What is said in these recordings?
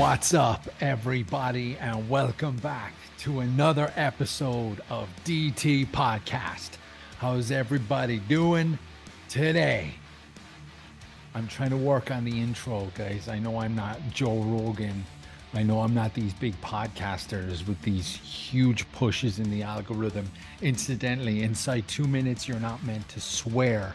What's up, everybody, and welcome back to another episode of DT Podcast. How's everybody doing today? I'm trying to work on the intro, guys. I know I'm not Joe Rogan. I know I'm not these big podcasters with these huge pushes in the algorithm. Incidentally, inside 2 minutes, you're not meant to swear,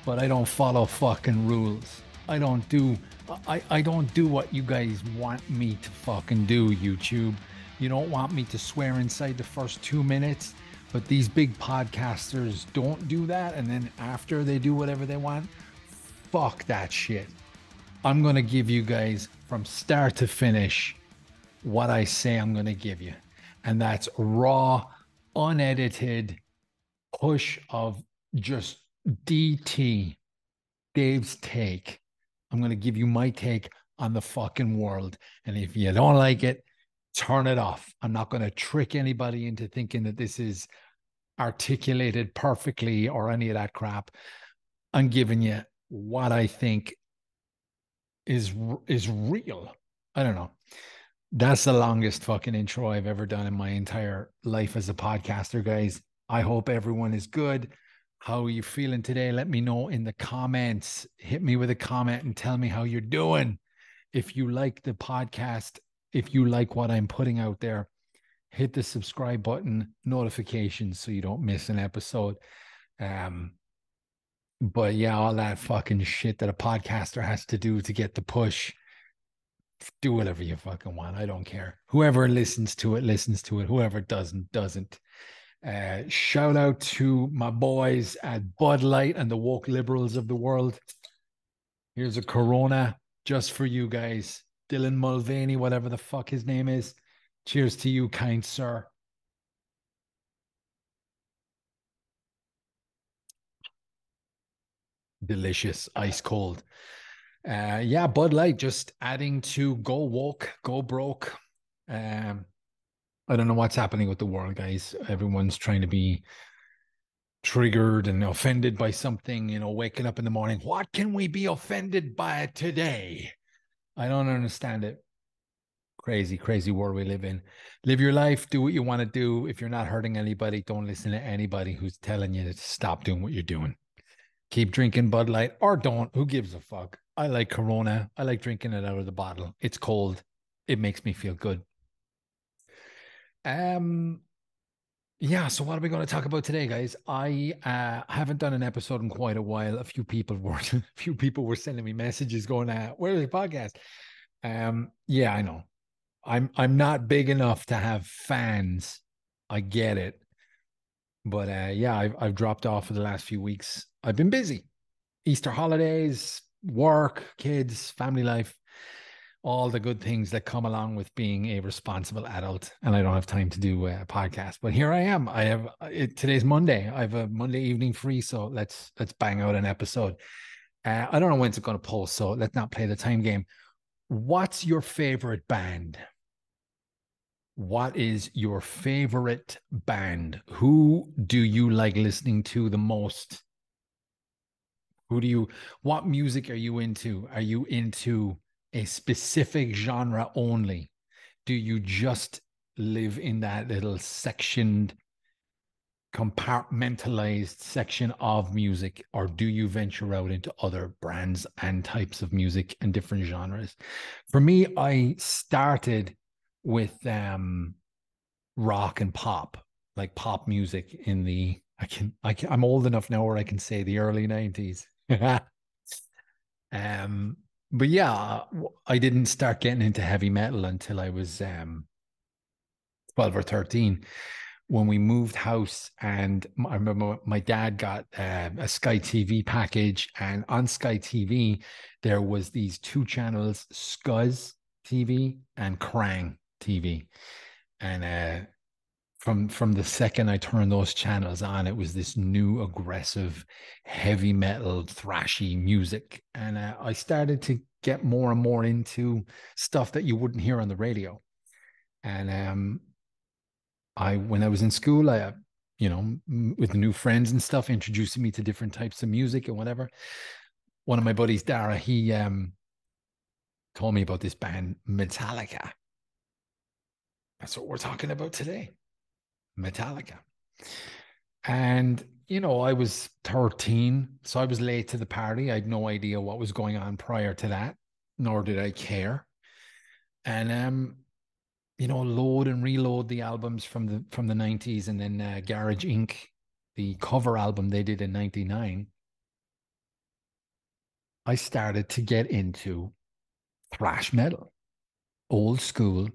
but I don't follow fucking rules. I don't do what you guys want me to fucking do, YouTube. You don't want me to swear inside the first 2 minutes, but these big podcasters don't do that. And then after they do whatever they want, fuck that shit. I'm going to give you guys from start to finish what I say I'm going to give you. And that's raw, unedited push of just DT, Dave's take. I'm going to give you my take on the fucking world. And if you don't like it, turn it off. I'm not going to trick anybody into thinking that this is articulated perfectly or any of that crap. I'm giving you what I think is real. I don't know. That's the longest fucking intro I've ever done in my entire life as a podcaster, guys. I hope everyone is good. How are you feeling today? Let me know in the comments. Hit me with a comment and tell me how you're doing. If you like the podcast, if you like what I'm putting out there, hit the subscribe button, notifications so you don't miss an episode. But yeah, all that fucking shit that a podcaster has to do to get the push. Do whatever you fucking want. I don't care. Whoever listens to it, listens to it. Whoever doesn't, doesn't. Shout out to my boys at Bud Light and the woke liberals of the world. Here's a Corona just for you guys. Dylan Mulvaney, whatever the fuck his name is. Cheers to you, kind sir. Delicious, ice cold. Yeah, Bud Light just adding to go woke, go broke. I don't know what's happening with the world, guys. Everyone's trying to be triggered and offended by something, waking up in the morning. What can we be offended by today? I don't understand it. Crazy, crazy world we live in. Live your life, do what you want to do. If you're not hurting anybody, don't listen to anybody who's telling you to stop doing what you're doing. Keep drinking Bud Light or don't. Who gives a fuck? I like Corona. I like drinking it out of the bottle. It's cold. It makes me feel good. Yeah, so what are we going to talk about today, guys? I haven't done an episode in quite a while. A few people were sending me messages going, where's the podcast? Yeah, I know. I'm not big enough to have fans. I get it. But yeah, I've dropped off for the last few weeks. I've been busy. Easter holidays, work, kids, family life, all the good things that come along with being a responsible adult. And I don't have time to do a podcast, but here I am. Today's Monday. I have a Monday evening free. So let's bang out an episode. I don't know when it's going to post, so let's not play the time game. What's your favorite band? What is your favorite band? Who do you like listening to the most? What music are you into? Are you into a specific genre only? Do you just live in that little sectioned, compartmentalized section of music, or do you venture out into other brands and types of music and different genres? For me, I started with rock and pop, like pop music in the I'm old enough now where I can say the early 90s. But yeah, I didn't start getting into heavy metal until I was 12 or 13 when we moved house. And I remember my dad got a Sky TV package, and on Sky TV there was these two channels, Scuzz TV and Krang TV. And from the second I turned those channels on, it was this new aggressive heavy metal thrashy music. And I started to get more and more into stuff that you wouldn't hear on the radio. And when I was in school, with new friends and stuff, introducing me to different types of music and whatever. One of my buddies, Dara, told me about this band, Metallica. That's what we're talking about today. Metallica. And, I was 13, so I was late to the party. I had no idea what was going on prior to that, nor did I care. And load and reload the albums from the 90s, and then Garage Inc., the cover album they did in 99. I started to get into thrash metal, old school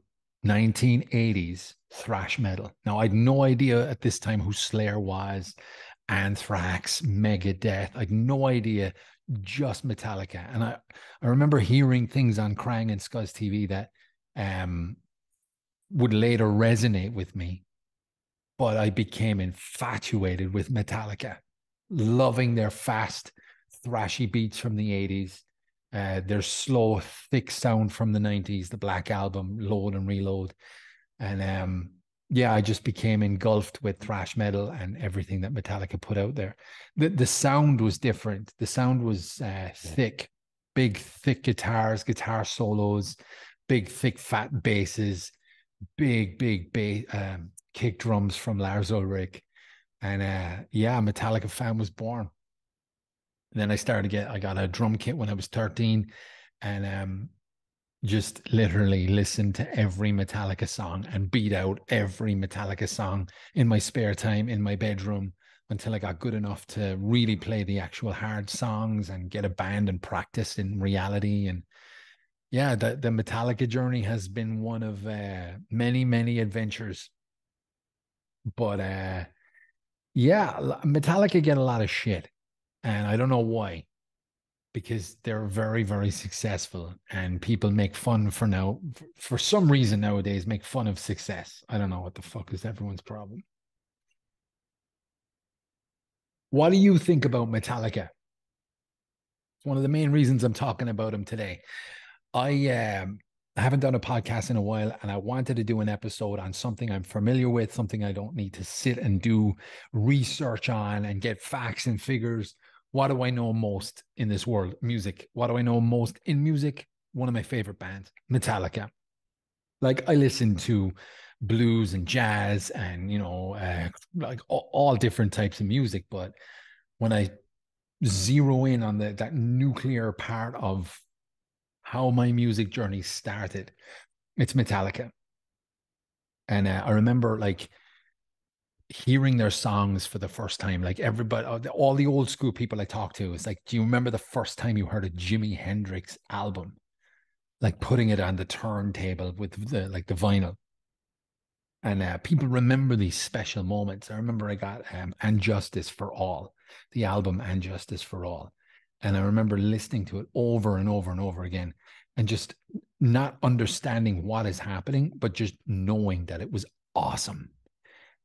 1980s thrash metal. Now, I had no idea at this time who Slayer was, Anthrax, Megadeth. I had no idea, just Metallica. And I remember hearing things on Krang and Scuzz TV that would later resonate with me, but I became infatuated with Metallica, loving their fast, thrashy beats from the 80s, their slow, thick sound from the 90s, the Black Album, Load and Reload. And yeah, I just became engulfed with thrash metal and everything that Metallica put out there. The sound was different. The sound was thick, big, thick guitars, guitar solos, big, thick, fat basses, big kick drums from Lars Ulrich. And yeah, Metallica fan was born. And then I got a drum kit when I was 13, and just literally listened to every Metallica song and beat out every Metallica song in my spare time in my bedroom until I got good enough to really play the actual hard songs and get a band and practice in reality. And yeah, the Metallica journey has been one of many, many adventures. But yeah, Metallica get a lot of shit, and I don't know why, because they're very, very successful, and people make fun for some reason nowadays, make fun of success. I don't know what the fuck is everyone's problem. What do you think about Metallica? It's one of the main reasons I'm talking about them today. I haven't done a podcast in a while, and I wanted to do an episode on something I'm familiar with, something I don't need to sit and do research on and get facts and figures. What do I know most in this world? Music. What do I know most in music? One of my favorite bands, Metallica. Like, I listen to blues and jazz and like all different types of music, but when I zero in on that nuclear part of how my music journey started, it's Metallica. And I remember like hearing their songs for the first time. Like, everybody, all the old school people I talk to, it's like, do you remember the first time you heard a Jimi Hendrix album? Like, putting it on the turntable with the vinyl. And people remember these special moments. I remember I got And Justice for All, the album And Justice for All. And I remember listening to it over and over and over again, and just not understanding what is happening, but just knowing that it was awesome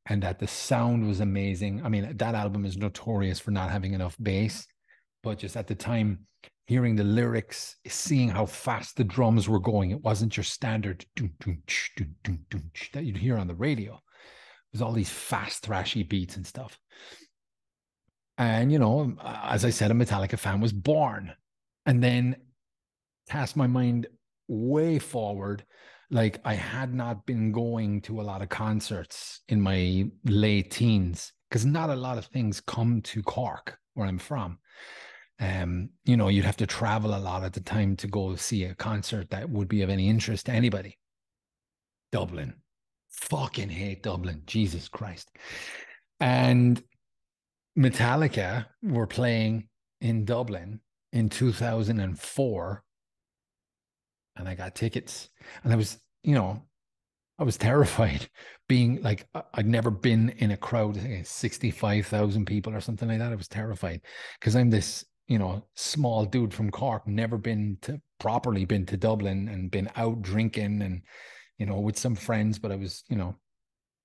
and that the sound was amazing. I mean, that album is notorious for not having enough bass, but just at the time, hearing the lyrics, seeing how fast the drums were going, it wasn't your standard that you'd hear on the radio. It was all these fast, thrashy beats and stuff. And, as I said, a Metallica fan was born. And then cast my mind way forward. Like, I had not been going to a lot of concerts in my late teens because not a lot of things come to Cork, where I'm from. You'd have to travel a lot at the time to go see a concert that would be of any interest to anybody. Dublin. Fucking hate Dublin. Jesus Christ. And Metallica were playing in Dublin in 2004, and I got tickets. And I was terrified, being like, I'd never been in a crowd, 65,000 people or something like that. I was terrified because I'm this, small dude from Cork, never properly been to Dublin and been out drinking and, with some friends, but I was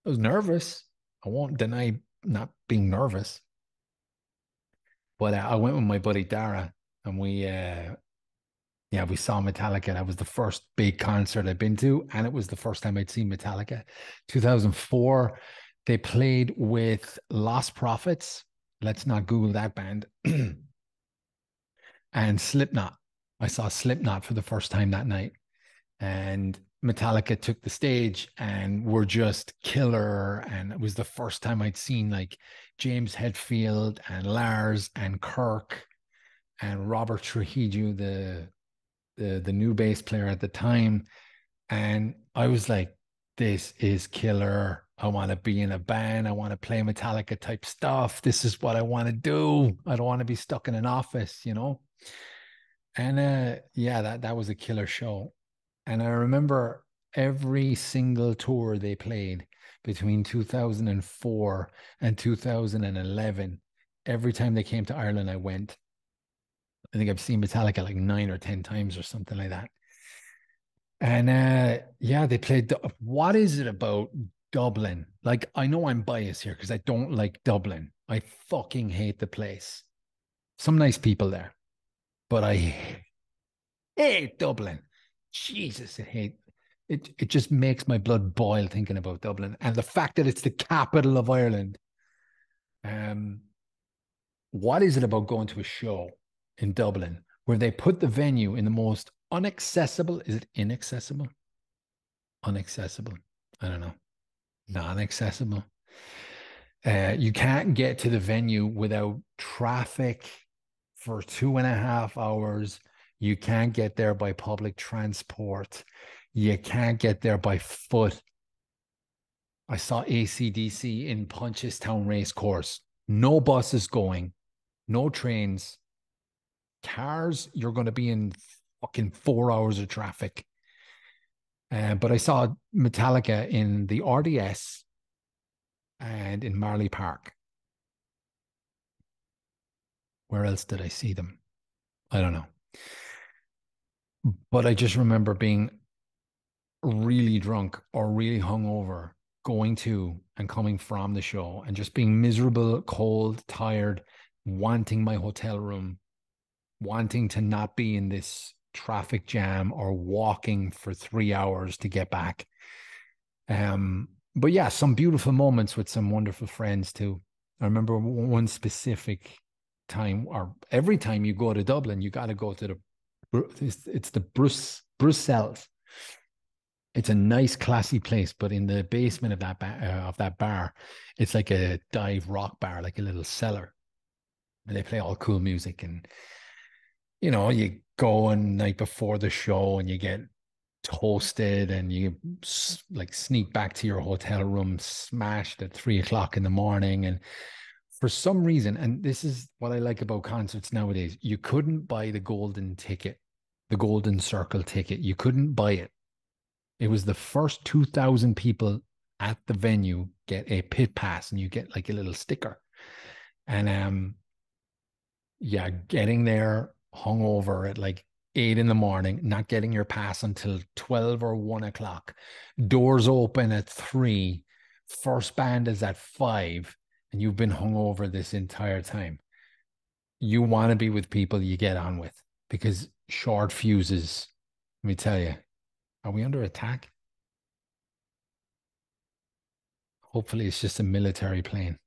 nervous. I won't deny not being nervous, but I went with my buddy Dara, and yeah, we saw Metallica. That was the first big concert I'd been to, and it was the first time I'd seen Metallica. 2004, they played with Lost Prophets. Let's not Google that band. And Slipknot. I saw Slipknot for the first time that night, and Metallica took the stage and were just killer. And it was the first time I'd seen like James Hetfield and Lars and Kirk and Robert Trujillo, the new bass player at the time. And I was like, this is killer. I want to be in a band. I want to play Metallica type stuff. This is what I want to do. I don't want to be stuck in an office, you know? And yeah, that was a killer show. And I remember every single tour they played between 2004 and 2011. Every time they came to Ireland, I went. I think I've seen Metallica like 9 or 10 times or something like that. And yeah, they played. What is it about Dublin? Like, I know I'm biased here because I don't like Dublin. I fucking hate the place. Some nice people there, but I hate Dublin. Jesus, I hate it. It just makes my blood boil thinking about Dublin and the fact that it's the capital of Ireland. Um, what is it about going to a show in Dublin where they put the venue in the most unaccessible? Is it inaccessible? Unaccessible. I don't know. Non-accessible. You can't get to the venue without traffic for 2.5 hours. You can't get there by public transport. You can't get there by foot. I saw ACDC in Punchestown Racecourse. No buses going, no trains. Cars, you're going to be in fucking 4 hours of traffic. But I saw Metallica in the RDS and in Marley Park. Where else did I see them? I don't know. But I just remember being really drunk or really hungover going to and coming from the show and just being miserable, cold, tired, wanting my hotel room, wanting to not be in this traffic jam or walking for 3 hours to get back. But yeah, some beautiful moments with some wonderful friends too. I remember one specific time, or every time you go to Dublin, you got to go to it's the Brussels. It's a nice, classy place, but in the basement of that bar, it's like a dive rock bar, like a little cellar, and they play all cool music. And you go on night before the show, and you get toasted, and you like sneak back to your hotel room, smashed at 3 o'clock in the morning, and for some reason, and this is what I like about concerts nowadays, you couldn't buy the golden ticket, the golden circle ticket. You couldn't buy it. It was the first 2,000 people at the venue get a pit pass, and you get like a little sticker. And yeah, getting there hungover at like 8 in the morning, not getting your pass until 12 or 1 o'clock. Doors open at 3. First band is at 5, and you've been hungover this entire time. You want to be with people you get on with, because short fuses, let me tell you, are we under attack? Hopefully it's just a military plane.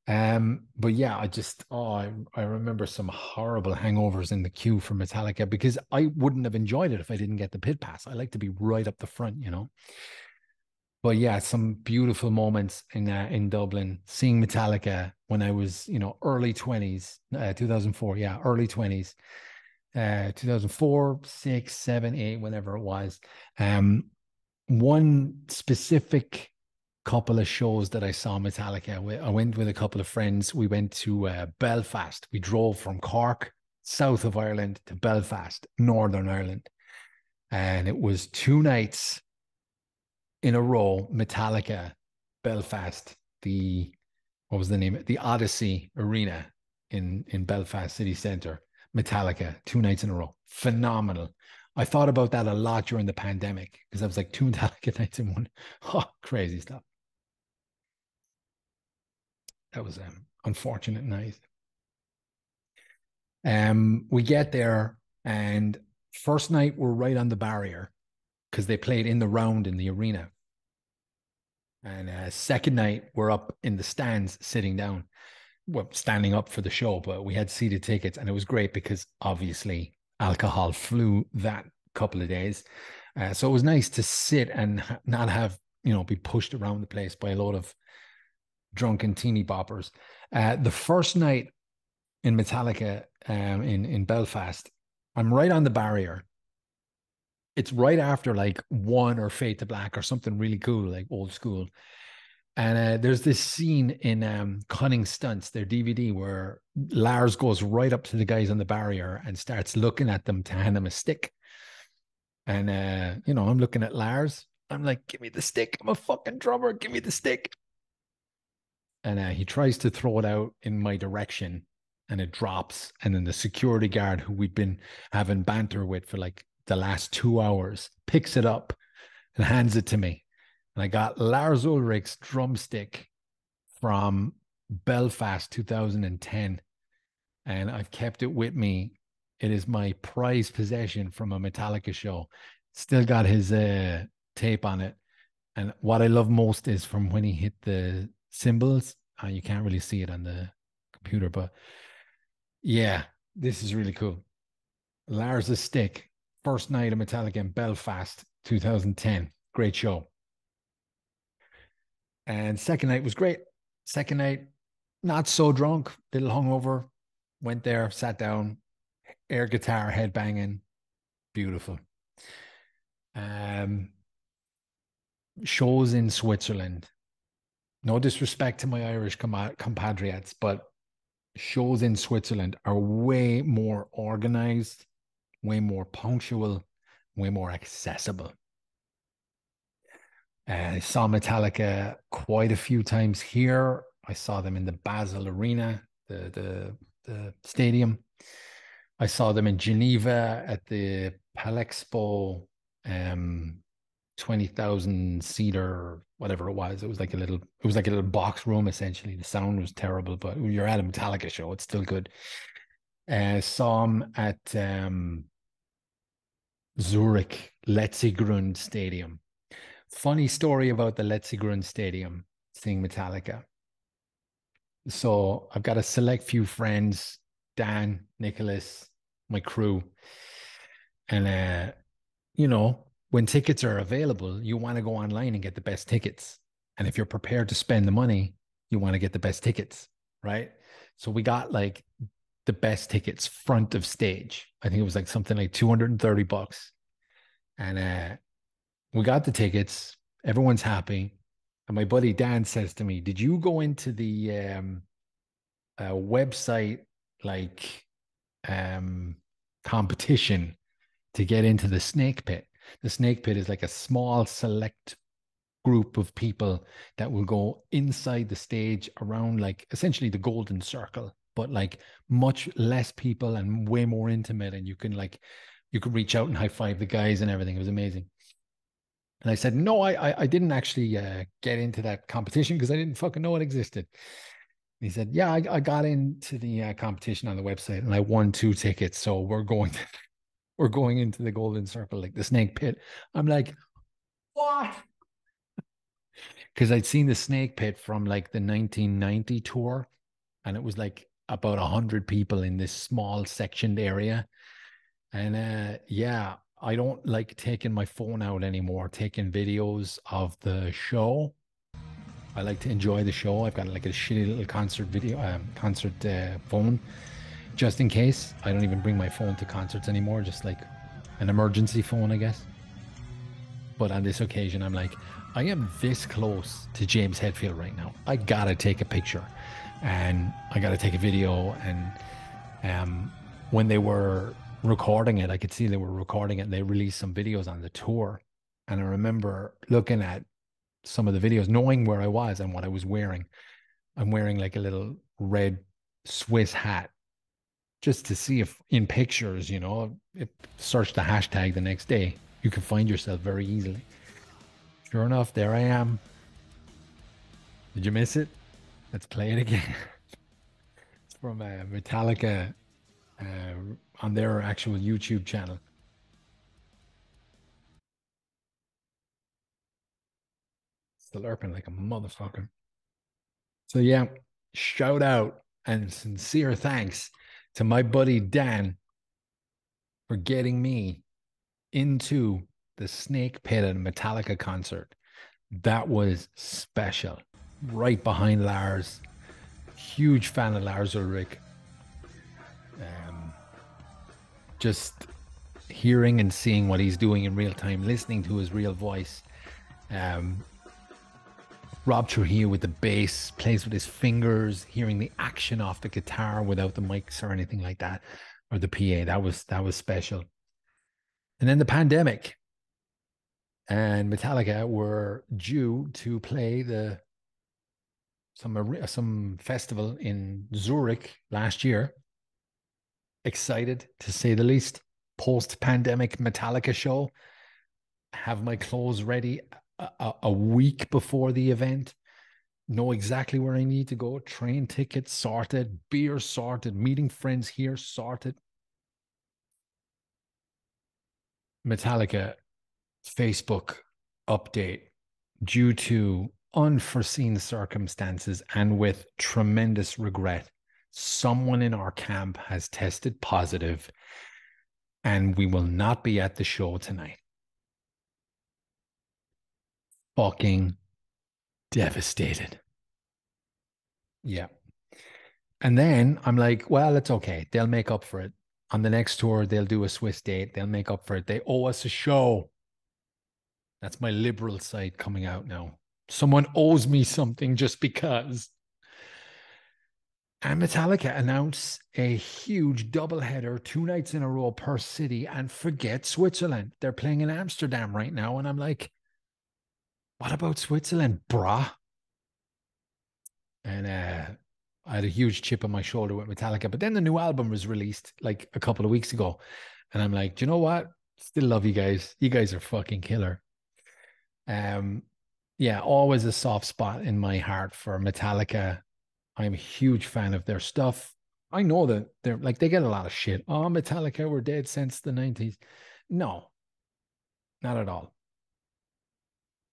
But yeah, I remember some horrible hangovers in the queue for Metallica because I wouldn't have enjoyed it if I didn't get the pit pass. I like to be right up the front. But yeah, some beautiful moments in Dublin, seeing Metallica when I was, early 20s, 2004, yeah, early 20s, 2004, 6, 7, 8, whenever it was. One specific couple of shows that I saw Metallica. I went with a couple of friends. We went to Belfast. We drove from Cork, south of Ireland, to Belfast, Northern Ireland. And it was 2 nights in a row, Metallica, Belfast, what was the name? The Odyssey Arena in Belfast City Centre. Metallica, 2 nights in a row. Phenomenal. I thought about that a lot during the pandemic because I was like, 2 Metallica nights in one. Oh, crazy stuff. That was an unfortunate night. We get there, and first night we're right on the barrier because they played in the round in the arena. And second night we're up in the stands sitting down, well, standing up for the show, but we had seated tickets, and it was great because obviously alcohol flu that couple of days. So it was nice to sit and not have, be pushed around the place by a load of drunken teeny boppers. The first night in Metallica in Belfast, I'm right on the barrier. It's right after like One or Fade to Black or something really cool, like old school. And there's this scene in Cunning Stunts, their DVD, where Lars goes right up to the guys on the barrier and starts looking at them to hand them a stick. And I'm looking at Lars. I'm like, give me the stick. I'm a fucking drummer. Give me the stick. And he tries to throw it out in my direction and it drops. And then the security guard who we'd been having banter with for like the last 2 hours picks it up and hands it to me. And I got Lars Ulrich's drumstick from Belfast 2010. And I've kept it with me. It is my prized possession from a Metallica show. Still got his tape on it. And what I love most is from when he hit the cymbals. You can't really see it on the computer, but yeah, this is really cool. Lars' Stick, first night of Metallica in Belfast, 2010. Great show. And second night was great. Second night, not so drunk, little hungover. Went there, sat down, air guitar, head banging, beautiful. Um, Shows in Switzerland. No disrespect to my Irish compatriots, but shows in Switzerland are way more organized, way more punctual, way more accessible. I saw Metallica quite a few times here. I saw them in the Basel Arena, the stadium. I saw them in Geneva at the Palexpo, 20,000 seater, whatever it was. It was like a little box room essentially. The sound was terrible, but when you're at a Metallica show, it's still good. Saw them at Zurich Letzigrund Stadium. Funny story about the Letzigrund Stadium seeing Metallica. So I've got a select few friends, Dan, Nicholas, my crew, and when tickets are available, you want to go online and get the best tickets. And if you're prepared to spend the money, you want to get the best tickets, right? So we got like the best tickets front of stage. I think it was like something like $230. And we got the tickets. Everyone's happy. And my buddy Dan says to me, did you go into the website like um, competition to get into the snake pit? The snake pit is like a small select group of people that will go inside the stage around like essentially the golden circle, but like much less people and way more intimate. And you can reach out and high five the guys and everything. It was amazing. And I said, no, I didn't actually get into that competition because I didn't fucking know it existed. And he said, yeah, I got into the competition on the website and I won 2 tickets. So we're going into the golden circle, like the snake pit. I'm like, what? Because I'd seen the snake pit from like the 1990 tour and it was like about 100 people in this small sectioned area. And yeah, I don't like taking my phone out anymore, taking videos of the show. I like to enjoy the show. I've got like a shitty little concert phone, just in case. I don't even bring my phone to concerts anymore, just like an emergency phone, I guess. But on this occasion, I'm like, I am this close to James Hetfield right now. I gotta take a picture, and I gotta take a video. And when they were recording it, I could see they were recording it, and they released some videos on the tour. And I remember looking at some of the videos, knowing where I was and what I was wearing. I'm wearing like a little red Swiss hat just to see if in pictures, if search the hashtag the next day, you can find yourself very easily. Sure enough, there I am. Did you miss it? Let's play it again. It's from Metallica on their actual YouTube channel. Slurping like a motherfucker. So yeah, shout out and sincere thanks to my buddy Dan for getting me into the snake pit at a Metallica concert. That was special. Right behind Lars. Huge fan of Lars Ulrich. Um, just hearing and seeing what he's doing in real time, listening to his real voice. Um, Rob Trujillo with the bass, plays with his fingers, hearing the action off the guitar without the mics or anything like that, or the PA. That was special. And then the pandemic, and Metallica were due to play some festival in Zurich last year. Excited to say the least. Post-pandemic Metallica show. Have my clothes ready a week before the event. Know exactly where I need to go. Train tickets sorted, beer sorted, meeting friends here sorted. Metallica Facebook update: due to unforeseen circumstances and with tremendous regret, someone in our camp has tested positive and we will not be at the show tonight. Fucking devastated. Yeah. And then I'm like, well, it's okay. They'll make up for it. On the next tour, they'll do a Swiss date. They'll make up for it. They owe us a show. That's my liberal side coming out now. Someone owes me something just because. And Metallica announce a huge doubleheader 2 nights in a row per city, and forget Switzerland. They're playing in Amsterdam right now. And I'm like, what about Switzerland, brah? And I had a huge chip on my shoulder with Metallica. But then the new album was released like a couple of weeks ago. And I'm like, do you know what? Still love you guys. You guys are fucking killer. Yeah, always a soft spot in my heart for Metallica. I'm a huge fan of their stuff. I know that they're like, they get a lot of shit. Oh, Metallica were dead since the 90s. No, not at all.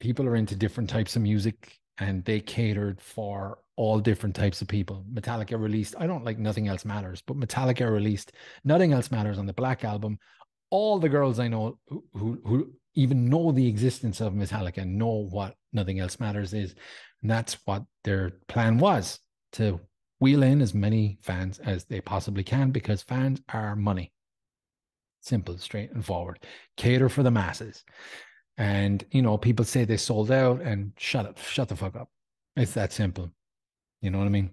People are into different types of music and they catered for all different types of people. Metallica released, I don't like Nothing Else Matters, but Metallica released Nothing Else Matters on the Black Album. All the girls I know who even know the existence of Metallica know what Nothing Else Matters is. And that's what their plan was, to wheel in as many fans as they possibly can, because fans are money. Simple, straight and forward. Cater for the masses. And, you know, people say they sold out, and shut the fuck up. It's that simple. You know what I mean?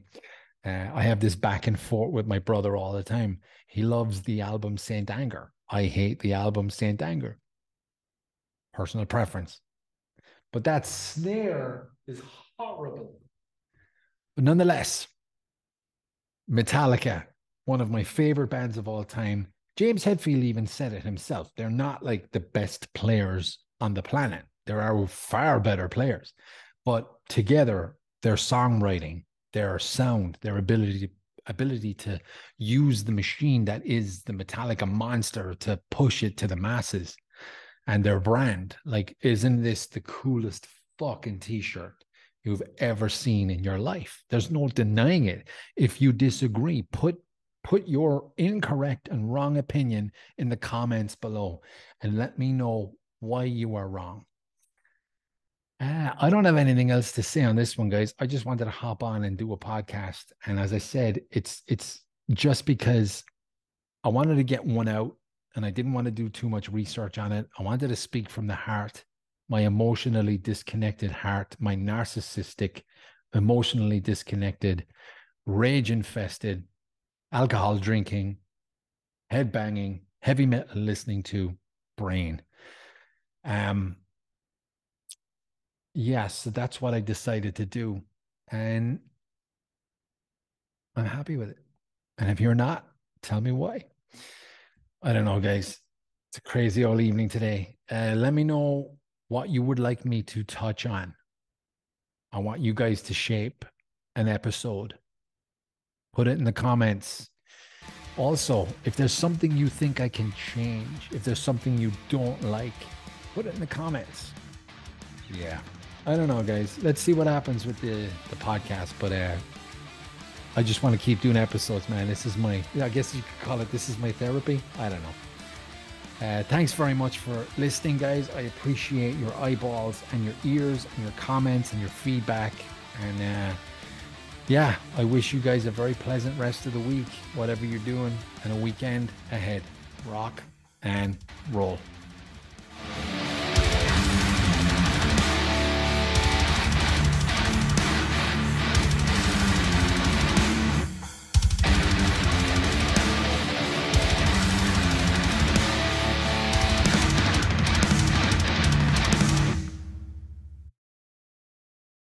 I have this back and forth with my brother all the time. He loves the album Saint Anger. I hate the album Saint Anger. Personal preference. But that snare is horrible. But nonetheless, Metallica, one of my favorite bands of all time. James Hetfield even said it himself. They're not like the best players on the planet. There are far better players. But together, their songwriting, their sound, their ability to use the machine that is the Metallica monster to push it to the masses, and their brand. Like, isn't this the coolest fucking t-shirt you've ever seen in your life? There's no denying it. If you disagree, put your incorrect and wrong opinion in the comments below and let me know why you are wrong. I don't have anything else to say on this one, guys. I just wanted to hop on and do a podcast. And as I said, it's just because I wanted to get one out and I didn't want to do too much research on it. I wanted to speak from the heart, my emotionally disconnected heart, my narcissistic, emotionally disconnected, rage infested, alcohol drinking, head banging, heavy metal listening to brain. Yes, so that's what I decided to do. And I'm happy with it. And if you're not, tell me why. I don't know, guys. It's a crazy old evening today. Let me know what you would like me to touch on. I want you guys to shape an episode. Put it in the comments. Also, if there's something you think I can change, if there's something you don't like, put it in the comments. Yeah. I don't know, guys. Let's see what happens with the podcast. But I just want to keep doing episodes, man. This is my, I guess you could call it, this is my therapy. I don't know. Thanks very much for listening, guys. I appreciate your eyeballs and your ears and your comments and your feedback. And yeah, I wish you guys a very pleasant rest of the week, whatever you're doing, and a weekend ahead. Rock and roll.